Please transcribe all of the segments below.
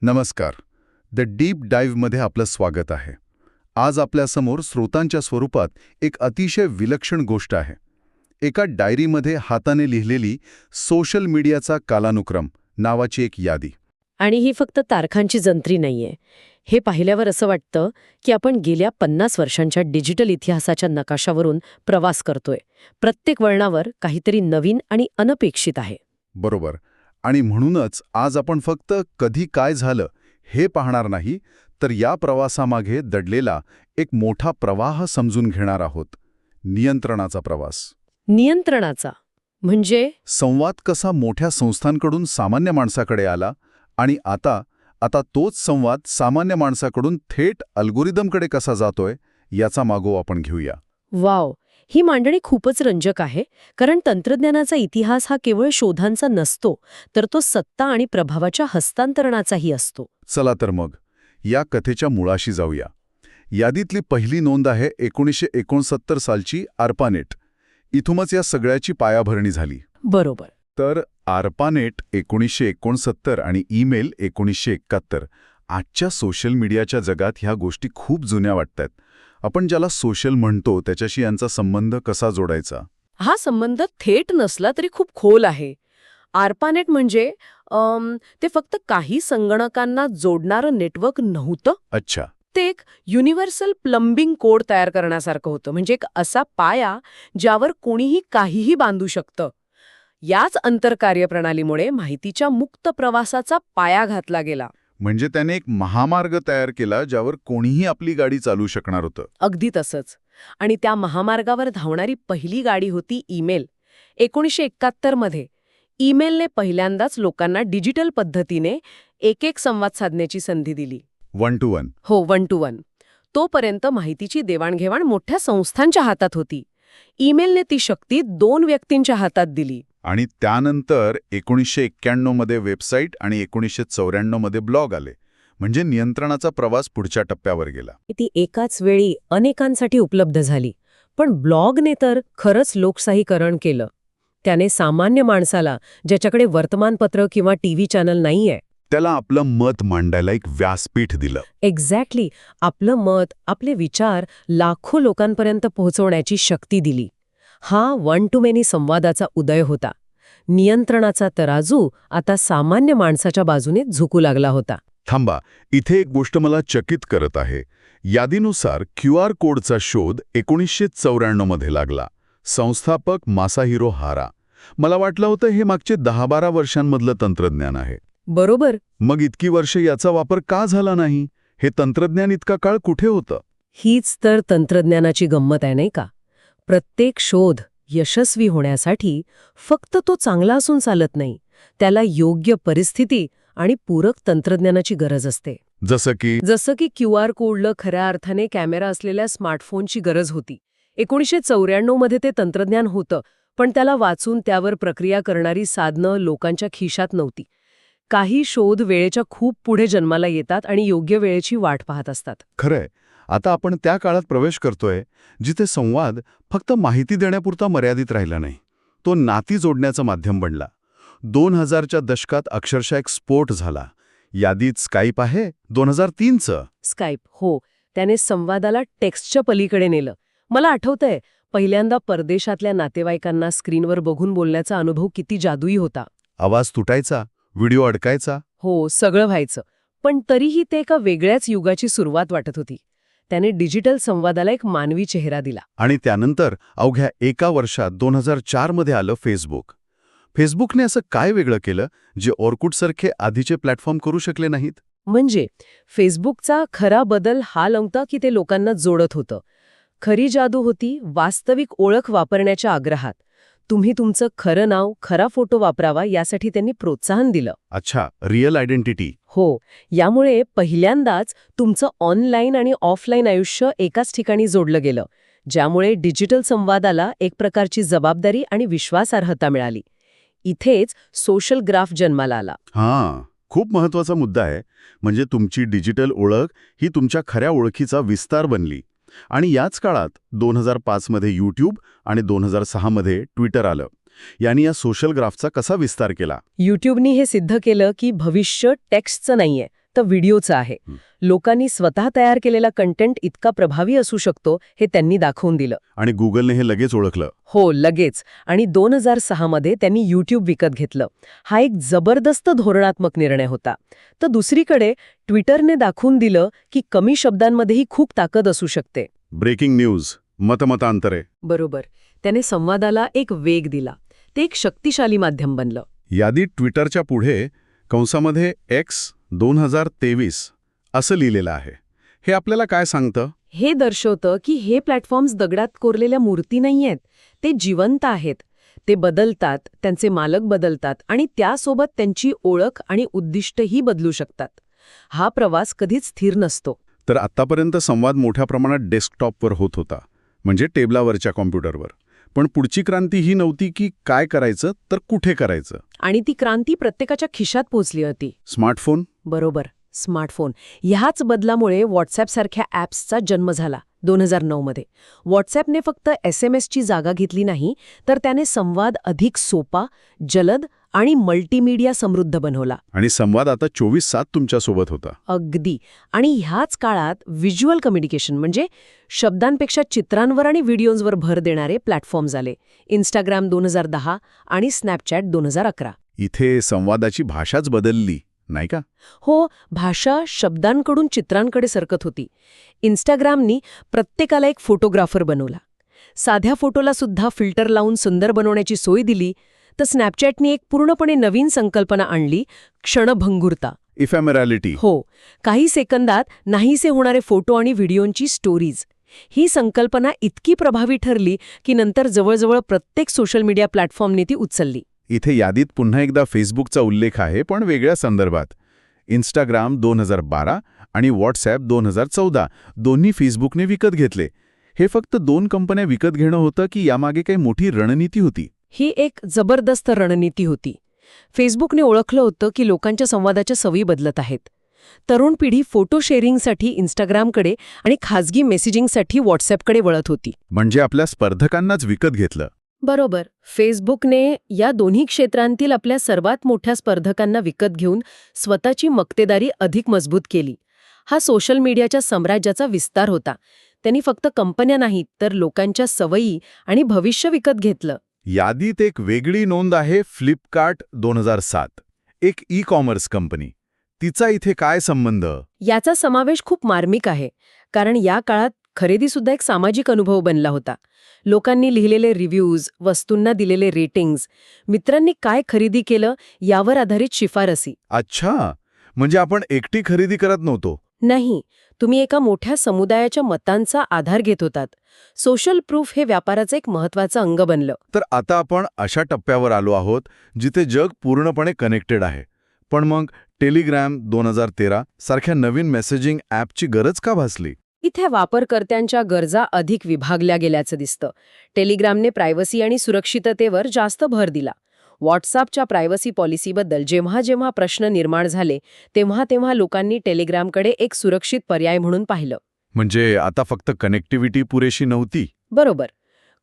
नमस्कार. The deep डाईव्हमध्ये आपलं स्वागत आहे. आज आपल्यासमोर स्रोतांच्या स्वरूपात एक अतिशय विलक्षण गोष्ट आहे. एका डायरीमध्ये हाताने लिहिलेली सोशल मीडियाचा कालानुक्रम नावाची एक यादी. आणि ही फक्त तारखांची जंत्री नाहीये. हे पाहिल्यावर असं वाटतं की आपण गेल्या 50 वर्षांच्या डिजिटल इतिहासाच्या नकाशावरून प्रवास करतोय. प्रत्येक वळणावर काहीतरी नवीन आणि अनपेक्षित आहे. बरोबर. आणि म्हणूनच आज आपण फक्त कधी काय झालं हे पाहणार नाही, तर या प्रवासामागे दडलेला एक मोठा प्रवाह समजून घेणार आहोत. नियंत्रणाचा प्रवास. नियंत्रणाचा म्हणजे संवाद कसा मोठ्या संस्थांकडून सामान्य माणसाकडे आला आणि आता तोच संवाद सामान्य माणसाकडून थेट अल्गोरिदमकडे कसा जातोय याचा मागोवा आपण घेऊया. वाव, ही मांडणी खूपच रंजक आहे. कारण तंत्रज्ञानाचा इतिहास हा केवळ शोधांचा नसतो, तर तो सत्ता आणि प्रभावाच्या हस्तांतरणाचाही असतो. चला तर मग या कथेच्या मुळाशी जाऊया. यादीतली पहिली नोंद आहे 1969 सालची ARPANET. इथूनच या सगळ्याची पायाभरणी झाली. बरोबर. तर ARPANET 1969 आणि ईमेल 1971. आजच्या सोशल मीडियाच्या जगात ह्या गोष्टी खूप जुन्या वाटतात. आपण ज्याला सोशल म्हणतो त्याच्याशी यांचा संबंध कसा जोडायचा? हा संबंध थेट नसला तरी खूप खोल आहे. ARPANET म्हणजे ते फक्त काही संगणकांना जोडणारं नेटवर्क नव्हतं. अच्छा. ते एक युनिव्हर्सल प्लंबिंग कोड तयार करण्यासारखं होतं. म्हणजे एक असा पाया ज्यावर कोणीही काहीही बांधू शकतं. याच आंतरकार्यप्रणालीमुळे माहितीच्या मुक्त प्रवासाचा पाया घातला गेला. म्हणजे त्याने एक महामार्ग तयार केला ज्यावर कोणीही आपली गाडी चालवू शकणार होतं. अगदी तसंच. आणि त्या महामार्गावर धावणारी पहिली गाडी होती ईमेल. 1971 मध्ये ईमेलने पहिल्यांदाच लोकांना डिजिटल पद्धतीने एक संवाद साधण्याची संधी दिली. 1 to 1. हो, 1 to 1. तोपर्यंत माहितीची देवाणघेवाण मोठ्या संस्थांच्या हातात होती. ईमेलने ती शक्ती 2 व्यक्तींच्या हातात दिली. आणि त्यानंतर 1991 मध्ये वेबसाईट आणि 1994 मध्ये ब्लॉग आले. म्हणजे नियंत्रणाचा प्रवास पुढच्या टप्प्यावर गेला. ती एकाच वेळी अनेकांसाठी उपलब्ध झाली. पण ब्लॉगने तर खरंच लोकशाहीकरण केलं. त्याने सामान्य माणसाला, ज्याच्याकडे वर्तमानपत्र किंवा टीव्ही चॅनल नाहीये, त्याला आपलं मत मांडायला एक व्यासपीठ दिलं. एक्झॅक्टली. आपलं मत, आपले विचार लाखो लोकांपर्यंत पोहोचवण्याची शक्ती दिली. हा 1 to many संवादाचा उदय होता. नियंत्रणाचा तराजू आता सामान्य माणसाच्या बाजूने झुकू लागला होता. थांबा, इथे एक गोष्ट मला चकित करत आहे. यादीनुसार QR कोडचा शोध 1994 मध्ये लागला. संस्थापक मासाहिरो हारा. मला वाटलं होतं हे मागचे 10-12 वर्षांमधलं तंत्रज्ञान आहे. बरोबर. मग इतकी वर्ष याचा वापर का झाला नाही? हे तंत्रज्ञान इतका काळ कुठे होतं? हीच तर तंत्रज्ञानाची गंमत आहे, नाही का? प्रत्येक शोध यशस्वी होण्यासाठी फक्त तो चांगला असून चालत नाही. त्याला योग्य परिस्थिती आणि पूरक तंत्रज्ञानाची गरज असते. जसं की QR कोडला खऱ्या अर्थाने कॅमेरा असलेल्या स्मार्टफोनची गरज होती. 1994 मध्ये ते तंत्रज्ञान होतं, पण त्याला वाचून त्यावर प्रक्रिया करणारी साधनं लोकांच्या खिशात नव्हती. काही शोध वेळेच्या खूप पुढे जन्माला येतात आणि योग्य वेळेची वाट पाहत असतात. खरंय. आता आपण त्या काळात प्रवेश करतोय जिथे संवाद फक्त माहिती देण्यापुरता मर्यादित राहिला नाही. तो नाती जोडण्याचं माध्यम बनला. 2000च्या दशकात अक्षरशः एक स्फोट झाला. यादीत स्काईप आहे 2003चं. स्काईप, हो. त्याने संवादाला टेक्स्टच्या पलीकडे नेलं. मला आठवतंय, पहिल्यांदा परदेशातल्या नातेवाईकांना स्क्रीनवर बघून बोलण्याचा अनुभव किती जादुई होता. आवाज तुटायचा, व्हिडिओ अडकायचा. हो, सगळं व्हायचं. पण तरीही ते एका वेगळ्याच युगाची सुरुवात वाटत होती. त्याने डिजिटल संवादाला एक मानवी चेहरा दिला. आणि त्यानंतर अवघ्या एका वर्षात 2004 मध्ये आलं फेसबुक. फेसबुकने असं काय वेगळं केलं जे ऑर्कुटसारखे आधीचे प्लॅटफॉर्म करू शकले नाहीत? म्हणजे फेसबुकचा खरा बदल हा नव्हता की ते लोकांना जोडत होतं. खरी जादू होती वास्तविक ओळख वापरण्याच्या आग्रहात. तुम्ही तुमचं खरं नाव, खरा फोटो वापरावा यासाठी त्यांनी प्रोत्साहन दिलं. अच्छा, रिअल आयडेंटिटी. हो. यामुळे पहिल्यांदाच तुमचं ऑनलाईन आणि ऑफलाईन आयुष्य एकाच ठिकाणी जोडलं गेलं, ज्यामुळे डिजिटल संवादाला एक प्रकारची जबाबदारी आणि विश्वासार्हता मिळाली. इथेच सोशल ग्राफ जन्माला आला. हां, खूप महत्वाचा मुद्दा आहे. म्हणजे तुमची डिजिटल ओळख ही तुमच्या खऱ्या ओळखीचा विस्तार बनली. आणि याच काळात 2005 मध्ये यूट्यूब आणि 2006 मध्ये ट्विटर आलं. यांनी या सोशल ग्राफचा कसा विस्तार केला? यूट्यूबनी हे सिद्ध केलं की भविष्य टेक्स्टचं नाहीये, तर व्हिडिओचं आहे. लोकांनी स्वतः तयार केलेला कंटेंट इतका प्रभावी असू शकतो हे त्यांनी दाखवून दिलं. आणि गुगलने हे लगेच ओळखलं. हो, लगेच. आणि 2006 मध्ये त्यांनी YouTube विकत घेतलं. हा एक जबरदस्त धोरणात्मक निर्णय होता. तर दुसरीकडे ट्विटरने दाखवून दिलं की कमी शब्दांमध्येही खूप ताकद असू शकते. ब्रेकिंग न्यूज, मतमतांतरे. बरोबर. त्याने संवादाला एक वेग दिला. ते एक शक्तिशाली माध्यम बनलं. यादीत ट्विटरच्या पुढे कंसामध्ये X 2023 असं लिहिलेलं आहे. हे आपल्याला काय सांगतं? हे दर्शवतं की हे प्लॅटफॉर्म्स दगडात कोरलेल्या मूर्ती नाहीयेत. ते जिवंत आहेत. ते बदलतात, त्यांचे मालक बदलतात आणि त्यासोबत त्यांची ओळख आणि उद्दिष्टही बदलू शकतात. हा प्रवास कधीच स्थिर नसतो. तर आत्तापर्यंत संवाद मोठ्या प्रमाणात डेस्कटॉपवर होत होता, म्हणजे टेबलावरच्या कॉम्प्युटरवर. पण पुढची क्रांती ही नव्हती की काय करायचं, तर कुठे करायचं. आणि ती क्रांती प्रत्येकाच्या खिशात पोचली होती. स्मार्टफोन. बरोबर, स्मार्टफोन. ह्याच बदलामुळे व्हॉट्सॲपसारख्या ॲप्सचा जन्म झाला 2009 मध्ये. व्हॉट्सॲपने फक्त SMS ची जागा घेतली नाही, तर त्याने संवाद अधिक सोपा, जलद आणि मल्टीमीडिया समृद्ध बनवला. आणि संवाद आता 24/7 तुमच्यासोबत होता. अगदी. आणि ह्याच काळात व्हिज्युअल कम्युनिकेशन म्हणजे शब्दांपेक्षा चित्रांवर आणि व्हिडिओजवर भर देणारे प्लॅटफॉर्म्स आले. Instagram 2010 आणि स्नॅपचॅट 2011. इथे संवादाची भाषाच बदलली, नाही का? हो, भाषा शब्दांकडून चित्रांकडे सरकत होती. Instagramनी प्रत्येकाला एक फोटोग्राफर बनवला. साध्या फोटोला सुद्धा फिल्टर लावून सुंदर बनवण्याची सोय दिली. तर स्नॅपचॅटनी एक पूर्णपणे नवीन संकल्पना आणली, क्षणभंगुरता. इफेमेरॅलिटी. हो, काही सेकंदात नाहीसे होणारे फोटो आणि व्हिडिओंची स्टोरीज. ही संकल्पना इतकी प्रभावी ठरली की नंतर जवळजवळ प्रत्येक सोशल मीडिया प्लॅटफॉर्मने ती उचलली. इथे यादीत पुन्हा एकदा फेसबुकचा उल्लेख आहे, पण वेगळ्या संदर्भात. Instagram 2012 आणि व्हॉट्सॲप 2014 दोन्ही फेसबुकने विकत घेतले. हे फक्त 2 कंपन्या विकत घेणं होतं की यामागे काही मोठी रणनीती होती? ही एक जबरदस्त रणनीती होती. फेसबुकने ओळखलं होतं की लोकांच्या संवादाच्या सवयी बदलत आहेत. तरुण पिढी फोटो शेअरिंगसाठी इंस्टाग्रामकडे आणि खाजगी मेसेजिंगसाठी व्हॉट्सॲपकडे वळत होती. म्हणजे आपल्या स्पर्धकांनाच विकत घेतलं. बरोबर. फेसबुकने या दोन्ही क्षेत्रांतील आपल्या सर्वात मोठ्या स्पर्धकांना विकत घेऊन स्वतःची मक्तेदारी अधिक मजबूत केली. हा सोशल मीडियाच्या साम्राज्याचा विस्तार होता. त्यांनी फक्त कंपन्या नाहीत, तर लोकांच्या सवयी आणि भविष्य विकत घेतलं. यादीत एक वेगळी नोंद आहे फ्लिपकार्ट 2007. एक ई-कॉमर्स कंपनी. तिचा इथे काय संबंध? याचा समावेश खूप मार्मिक आहे. कारण या काळात खरेदीसुद्धा एक सामाजिक अनुभव बनला होता. लोकांनी लिहिलेले रिव्ह्यूज, वस्तूंना दिलेले रेटिंग्ज, मित्रांनी काय खरेदी केलं यावर आधारित शिफारसी. अच्छा, म्हणजे आपण एकटी खरेदी करत नव्हतो. नाही, तुम्ही एका मोठ्या समुदायाच्या मतांचा आधार घेत होतात. सोशल प्रूफ हे व्यापाराचं एक महत्त्वाचं अंग बनलं. तर आता आपण अशा टप्प्यावर आलो आहोत जिथे जग पूर्णपणे कनेक्टेड आहे. पण मग टेलिग्राम 2013 सारख्या नवीन मेसेजिंग ॲपची गरज का भासली? इथे वापरकर्त्यांच्या गरजा अधिक विभागल्या गेल्याचं दिसतं. टेलिग्रामने प्रायव्हसी आणि सुरक्षिततेवर जास्त भर दिला. व्हॉट्सअपच्या प्रायव्हसी पॉलिसीबद्दल जेव्हा जेव्हा प्रश्न निर्माण झाले, तेव्हा तेव्हा लोकांनी टेलिग्रामकडे एक सुरक्षित पर्याय म्हणून पाहिलं. म्हणजे आता फक्त कनेक्टिव्हिटी पुरेशी नव्हती. बरोबर.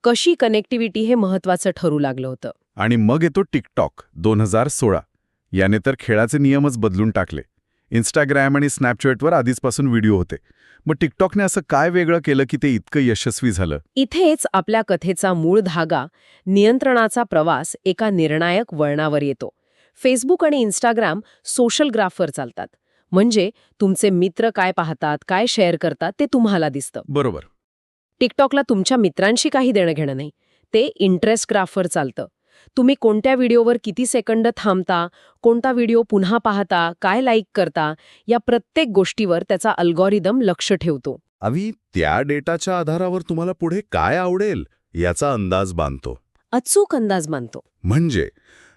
कशी कनेक्टिव्हिटी हे महत्त्वाचं ठरू लागलं होतं. आणि मग येतो टिकटॉक 2016. याने तर खेळाचे नियमच बदलून टाकले. इंस्टाग्राम आणि स्नॅपचॅटवर आधीचपासून व्हिडिओ होते. मग टिकटॉकने असं काय वेगळं केलं की ते इतकं यशस्वी झालं? इथेच आपल्या कथेचा मूळ धागा, नियंत्रणाचा प्रवास एका निर्णायक वळणावर येतो. फेसबुक आणि इंस्टाग्राम सोशल ग्राफवर चालतात. म्हणजे तुमचे मित्र काय पाहतात, काय शेअर करतात ते तुम्हाला दिसतं. बरोबर. टिकटॉकला तुमच्या मित्रांशी काही देणं घेणं नाही. ते इंटरेस्ट ग्राफवर चालतं. तुम्ही कोणत्या व्हिडिओवर किती सेकंद थांबता, कोणता व्हिडिओ पुन्हा पाहता, काय लाईक करता, या प्रत्येक गोष्टीवर त्याचा अल्गोरिदम लक्ष ठेवतो. अवी त्या डेटाच्या आधारावर तुम्हाला पुढे काय आवडेल याचा अंदाज बांधतो. अचूक अंदाज मानतो. म्हणजे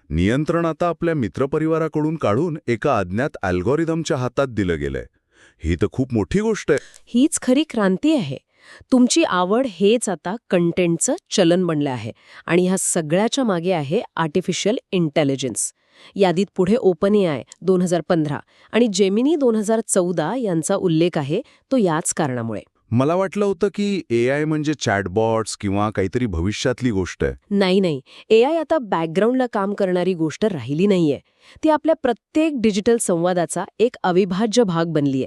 नियंत्रण आता आपल्या मित्रपरिवाराकडून काढून एका अज्ञात अल्गोरिदमच्या हातात दिलं गेलंय. ही तर खूप मोठी गोष्ट आहे. हीच खरी क्रांती आहे. तुमची आवड हेच आता कंटेंटचं चलन बनलं आहे. आणि ह्या सगळ्याच्या मागे आहे आर्टिफिशियल इंटेलिजन्स. यादीत पुढे OpenAI 2015 आणि जेमिनी 2014 यांचा उल्लेख आहे, तो याच कारणामुळे. मला वाटलं होतं की AI म्हणजे चॅटबॉट्स किंवा काहीतरी भविष्यातली गोष्ट आहे. नाही एआय आता बॅकग्राऊंडला काम करणारी गोष्ट राहिली नाहीये. ती आपल्या प्रत्येक डिजिटल संवादाचा एक अविभाज्य भाग बनलीय.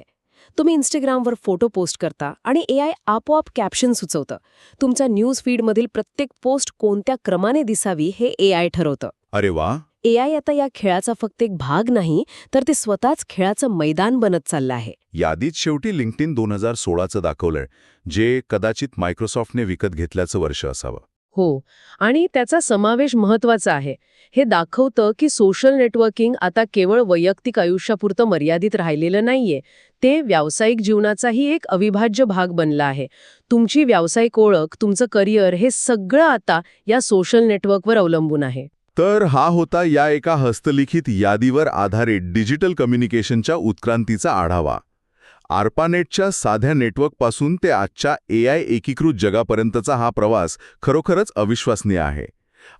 तुम्ही इंस्टाग्रामवर फोटो पोस्ट करता आणि एआय आपोआप कॅप्शन सुचवतं. तुमच्या न्यूज फीडमधील प्रत्येक पोस्ट कोणत्या क्रमाने दिसावी हे एआय ठरवतं. अरे वा. एआय आता या खेळाचा फक्त एक भाग नाही, तर ते स्वतःच खेळाचं मैदान बनत चाललं आहे. यादीत शेवटी लिंक्डइन 2016चं दाखवलंय, जे कदाचित मायक्रोसॉफ्टने विकत घेतल्याचं वर्ष असावं. हो, आणि त्याचा समावेश महत्वाचा आहे. हे दाखवतं की सोशल नेटवर्किंग आता केवळ वैयक्तिक आयुष्यापुरतं मर्यादित राहिलेलं नाहीये. ते व्यावसायिक जीवनाचाही एक अविभाज्य भाग बनला आहे. तुमची व्यावसायिक ओळख, तुमचं करिअर हे सगळं आता या सोशल नेटवर्कवर अवलंबून आहे. तर हा होता या एका हस्तलिखित यादीवर आधारित डिजिटल कम्युनिकेशनच्या उत्क्रांतीचा आढावा. आर्पानेटच्या साध्या नेटवर्कपासून ते आजच्या AI एकीकृत जगापर्यंतचा हा प्रवास खरोखरच अविश्वसनीय आहे.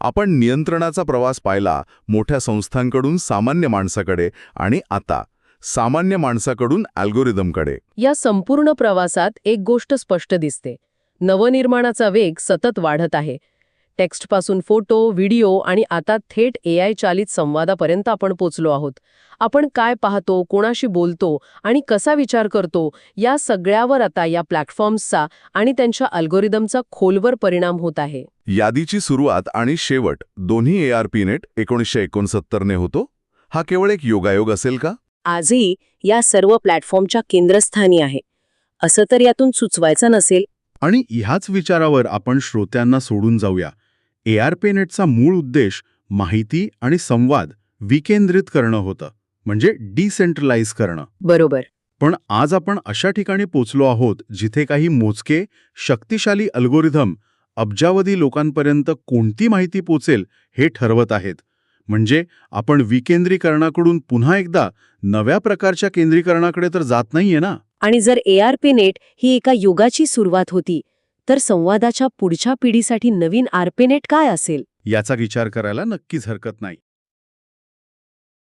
आपण नियंत्रणाचा प्रवास पाहिला, मोठ्या संस्थांकडून सामान्य माणसाकडे आणि आता सामान्य माणसाकडून अल्गोरिदमकडे. या संपूर्ण प्रवासात एक गोष्ट स्पष्ट दिसते. नवनिर्माणाचा वेग सतत वाढत आहे. टेक्स्टपासून फोटो, व्हिडिओ आणि आता थेट एआय चालित संवादापर्यंत आपण पोचलो आहोत. आपण काय पाहतो, कोणाशी बोलतो आणि कसा विचार करतो, या सगळ्यावर आता या प्लॅटफॉर्म्सचा आणि त्यांच्या अल्गोरिदमचा खोलवर परिणाम होत आहे. यादीची सुरुवात आणि शेवट दोन्ही ARPANET 1969ने होतो. हा केवळ एक योगायोग असेल का? आजही या सर्व प्लॅटफॉर्मच्या केंद्रस्थानी आहे असं तर यातून सुचवायचं नसेल. आणि ह्याच विचारावर आपण श्रोत्यांना सोडून जाऊया. ARPANETचा मूळ उद्देश माहिती आणि संवाद विकेंद्रित करणं होतं, म्हणजे डिसेंट्रलाइज करणं. बरोबर. पण आज आपण अशा ठिकाणी पोचलो आहोत जिथे काही मोजके शक्तिशाली अल्गोरिदम अब्जावधी लोकांपर्यंत कोणती माहिती पोचेल हे ठरवत आहेत. म्हणजे आपण विकेंद्रीकरणाकडून पुन्हा एकदा नव्या प्रकारच्या केंद्रीकरणाकडे तर जात नाहीये ना. आणि जर ARPANET ही एका युगाची सुरुवात होती, तर संवादाच्या पुढच्या पिढीसाठी नवीन ARPANET काय असेल? याचा विचार करायला नक्कीच हरकत नाही.